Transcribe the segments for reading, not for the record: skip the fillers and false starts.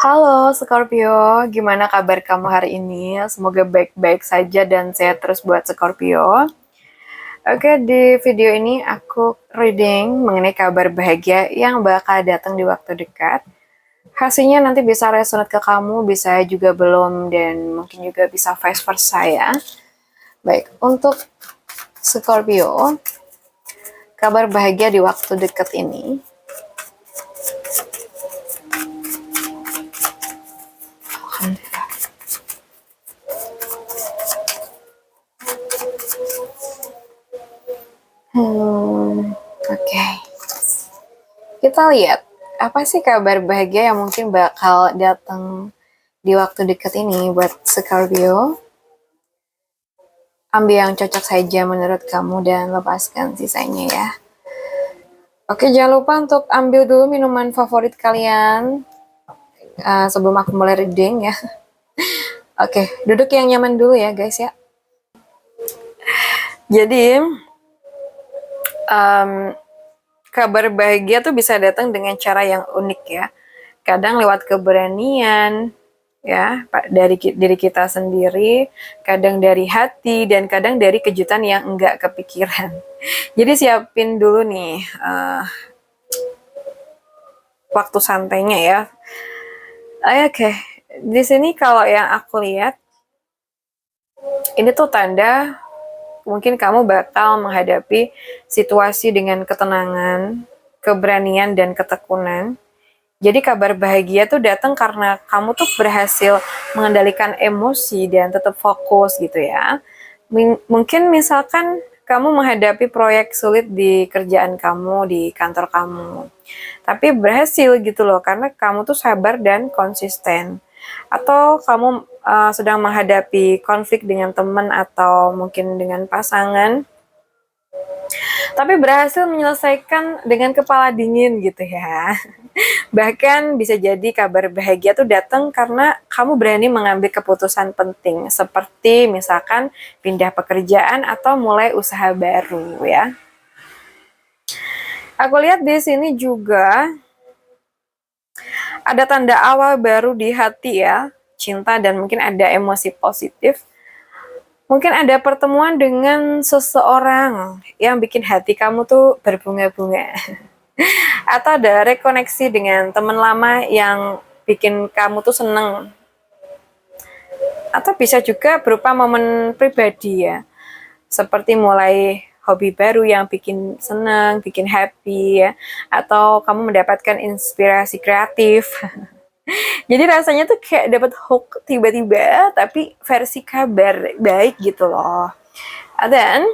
Halo Scorpio, gimana kabar kamu hari ini? Semoga baik-baik saja dan sehat terus buat Scorpio. Oke, di video ini aku reading mengenai kabar bahagia yang bakal datang di waktu dekat. Hasilnya nanti bisa resonate ke kamu, bisa juga belum, dan mungkin juga bisa vice versa ya. Baik, untuk Scorpio, kabar bahagia di waktu dekat ini. Oke. Kita lihat apa sih kabar bahagia yang mungkin bakal datang di waktu dekat ini buat Scorpio. Ambil yang cocok saja menurut kamu dan lepaskan sisanya ya. Oke, jangan lupa untuk ambil dulu minuman favorit kalian sebelum aku mulai reading ya. Oke, duduk yang nyaman dulu ya guys ya. Jadi, kabar bahagia tuh bisa datang dengan cara yang unik ya. Kadang lewat keberanian, ya dari diri kita sendiri, kadang dari hati, dan kadang dari kejutan yang enggak kepikiran. Jadi siapin dulu nih waktu santainya ya. Oke, di sini kalau yang aku lihat, ini tuh tanda mungkin kamu bakal menghadapi situasi dengan ketenangan, keberanian, dan ketekunan. Jadi kabar bahagia tuh datang karena kamu tuh berhasil mengendalikan emosi dan tetap fokus gitu ya. Mungkin misalkan kamu menghadapi proyek sulit di kerjaan kamu, di kantor kamu. Tapi berhasil gitu loh, karena kamu tuh sabar dan konsisten. Atau kamu sedang menghadapi konflik dengan teman atau mungkin dengan pasangan, tapi berhasil menyelesaikan dengan kepala dingin gitu ya. Bahkan bisa jadi kabar bahagia tuh datang karena kamu berani mengambil keputusan penting, seperti misalkan pindah pekerjaan atau mulai usaha baru ya. Aku lihat di sini juga ada tanda awal baru di hati ya, cinta dan mungkin ada emosi positif. Mungkin ada pertemuan dengan seseorang yang bikin hati kamu tuh berbunga-bunga. Atau ada rekoneksi dengan teman lama yang bikin kamu tuh seneng. Atau bisa juga berupa momen pribadi ya, seperti mulai hobi baru yang bikin seneng, bikin happy ya, atau kamu mendapatkan inspirasi kreatif. Jadi rasanya tuh kayak dapat hook tiba-tiba, tapi versi kabar baik gitu loh. Dan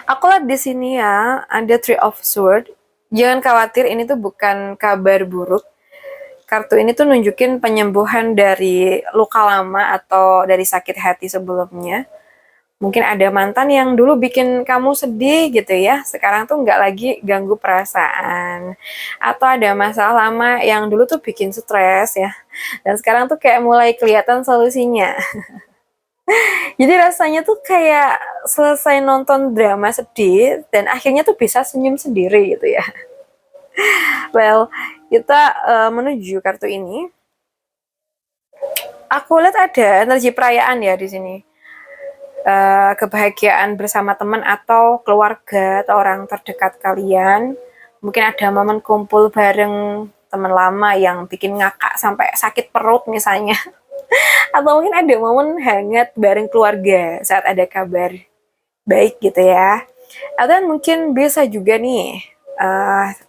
aku lihat di sini ya, ada Three of Swords. Jangan khawatir, ini tuh bukan kabar buruk. Kartu ini tuh nunjukin penyembuhan dari luka lama atau dari sakit hati sebelumnya. Mungkin ada mantan yang dulu bikin kamu sedih gitu ya, sekarang tuh nggak lagi ganggu perasaan. Atau ada masalah lama yang dulu tuh bikin stres ya, dan sekarang tuh kayak mulai kelihatan solusinya. Jadi rasanya tuh kayak selesai nonton drama sedih, dan akhirnya tuh bisa senyum sendiri gitu ya. Well, kita menuju kartu ini. Aku lihat ada energi perayaan ya di sini. Kebahagiaan bersama teman atau keluarga atau orang terdekat kalian. Mungkin ada momen kumpul bareng teman lama yang bikin ngakak sampai sakit perut misalnya. Atau mungkin ada momen hangat bareng keluarga saat ada kabar baik gitu ya. Atau mungkin bisa juga nih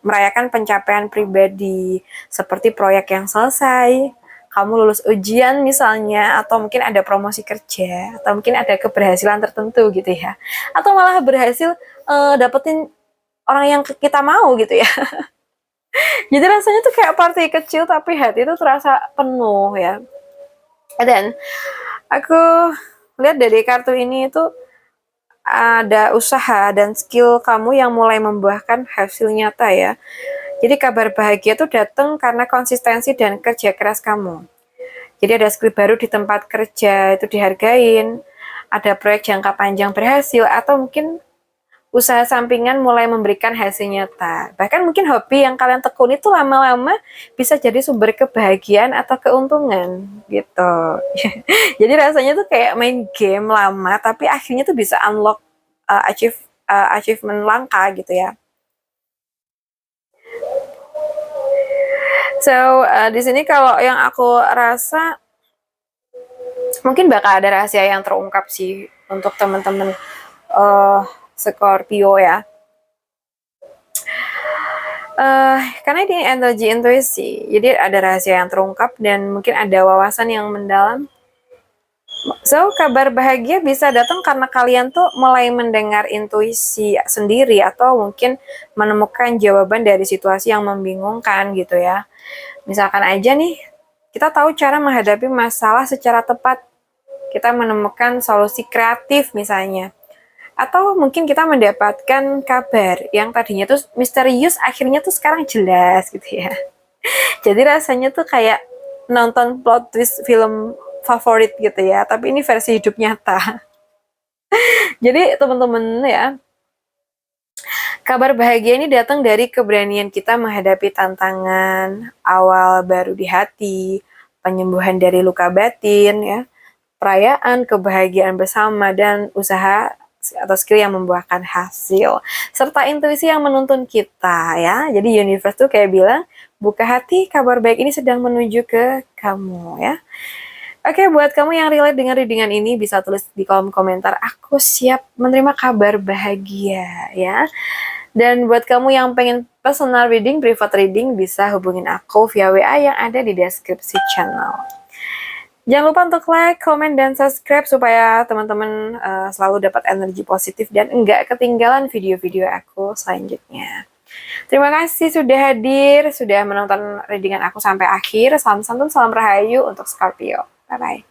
merayakan pencapaian pribadi seperti proyek yang selesai, kamu lulus ujian misalnya, atau mungkin ada promosi kerja, atau mungkin ada keberhasilan tertentu gitu ya, atau malah berhasil dapetin orang yang kita mau gitu ya. Jadi rasanya tuh kayak party kecil tapi hati itu terasa penuh ya. Dan aku lihat dari kartu ini itu ada usaha dan skill kamu yang mulai membuahkan hasil nyata ya. Jadi kabar bahagia tuh datang karena konsistensi dan kerja keras kamu. Jadi ada skill baru di tempat kerja itu dihargain, ada proyek jangka panjang berhasil, atau mungkin usaha sampingan mulai memberikan hasil nyata. Bahkan mungkin hobi yang kalian tekuni itu lama-lama bisa jadi sumber kebahagiaan atau keuntungan gitu. Jadi rasanya tuh kayak main game lama tapi akhirnya tuh bisa unlock achievement langka gitu ya. So di sini kalau yang aku rasa mungkin bakal ada rahasia yang terungkap sih untuk teman-teman Scorpio ya. Karena ini energi intuisi, jadi ada rahasia yang terungkap dan mungkin ada wawasan yang mendalam. So, kabar bahagia bisa datang karena kalian tuh mulai mendengar intuisi sendiri atau mungkin menemukan jawaban dari situasi yang membingungkan gitu ya. Misalkan aja nih, kita tahu cara menghadapi masalah secara tepat. Kita menemukan solusi kreatif misalnya. Atau mungkin kita mendapatkan kabar yang tadinya tuh misterius, akhirnya tuh sekarang jelas gitu ya. Jadi rasanya tuh kayak nonton plot twist film favorit gitu ya, tapi ini versi hidup nyata. Jadi teman-teman ya, kabar bahagia ini datang dari keberanian kita menghadapi tantangan awal baru di hati, penyembuhan dari luka batin ya, perayaan kebahagiaan bersama dan usaha atau skill yang membuahkan hasil serta intuisi yang menuntun kita ya. Jadi universe tuh kayak bilang, buka hati, kabar baik ini sedang menuju ke kamu ya. Oke, buat kamu yang relate dengan readingan ini bisa tulis di kolom komentar, aku siap menerima kabar bahagia ya. Dan buat kamu yang pengen personal reading, private reading, bisa hubungin aku via WA yang ada di deskripsi channel. Jangan lupa untuk like, comment, dan subscribe supaya teman-teman selalu dapat energi positif dan enggak ketinggalan video-video aku selanjutnya. Terima kasih sudah hadir, sudah menonton readingan aku sampai akhir. Salam santun, salam rahayu untuk Scorpio. Bye-bye.